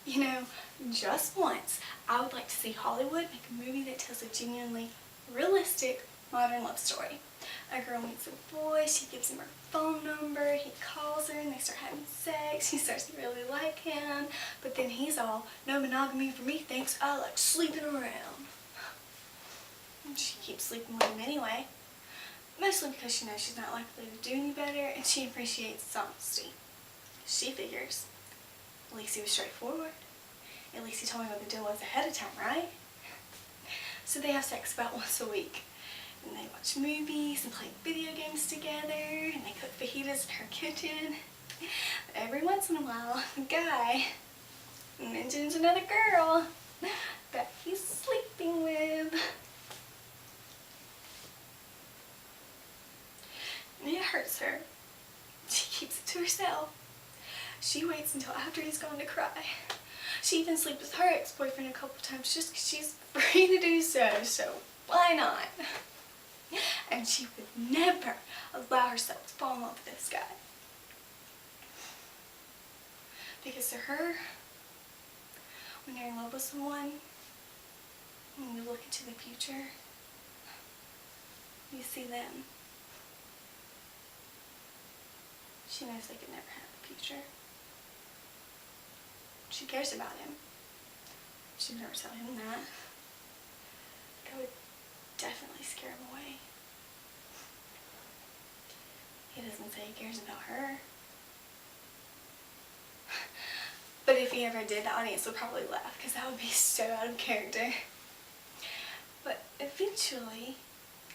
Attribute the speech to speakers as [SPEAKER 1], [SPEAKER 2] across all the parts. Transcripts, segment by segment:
[SPEAKER 1] You know, just once, I would like to see Hollywood make a movie that tells a genuinely realistic modern love story. A girl meets a boy, she gives him her phone number, he calls her and they start having sex, she starts to really like him, but then he's all, no monogamy for me, thanks, I like sleeping around. And she keeps sleeping with him anyway, mostly because she knows she's not likely to do any better and she appreciates his honesty. She figures, at least he was straightforward. At least he told me what the deal was ahead of time, right? So they have sex about once a week. And they watch movies and play video games together, and they cook fajitas in her kitchen. Every once in a while, the guy mentions another girl that he's sleeping with. And it hurts her. She keeps it to herself. She waits until after he's gone to cry. She even sleeps with her ex-boyfriend a couple times just because she's free to do so why not? And she would never allow herself to fall in love with this guy. Because to her, when you're in love with someone, when you look into the future, you see them. She knows they could never have a future. She cares about him. She would never tell him that. That would definitely scare him away. He doesn't say he cares about her. But if he ever did, the audience would probably laugh because that would be so out of character. But eventually,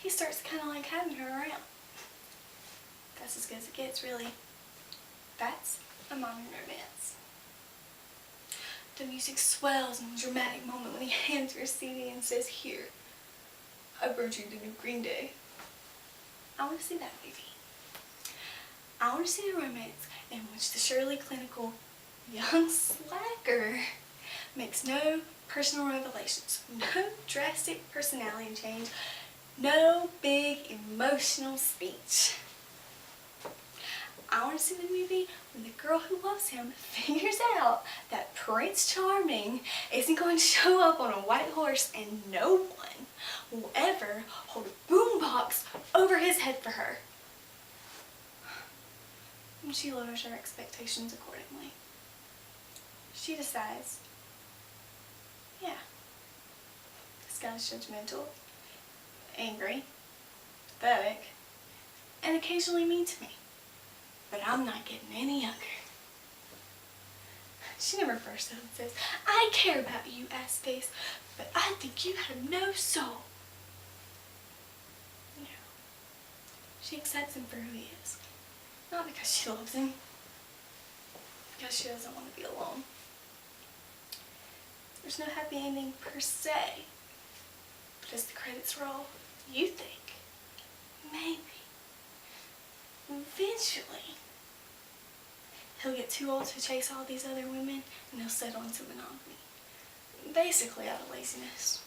[SPEAKER 1] he starts kind of like having her around. That's as good as it gets, really. That's a modern romance. The music swells in a dramatic moment when he hands her a CD and says, "Here, I brought you the new Green Day." I want to see that movie. I want to see a romance in which the surely clinical young slacker makes no personal revelations, no drastic personality change, no big emotional speech. I want to see the movie when the girl who loves him figures out that Prince Charming isn't going to show up on a white horse and no one will ever hold a boombox over his head for her. And she lowers her expectations accordingly. She decides, yeah, this guy's judgmental, angry, pathetic, and occasionally mean to me. But I'm not getting any younger. She never bursts out and says, "I care about you, ass face, but I think you have no soul." No. She accepts him for who he is. Not because she loves him. Because she doesn't want to be alone. There's no happy ending per se. But as the credits roll, you think, maybe, eventually, he'll get too old to chase all these other women and he'll settle into monogamy. Basically out of laziness.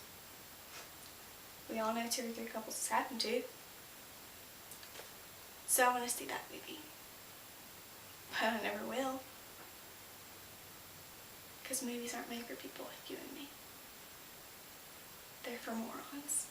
[SPEAKER 1] We all know 2 or 3 couples it's happened to. So I want to see that movie. But I never will. Because movies aren't made for people like you and me. They're for morons.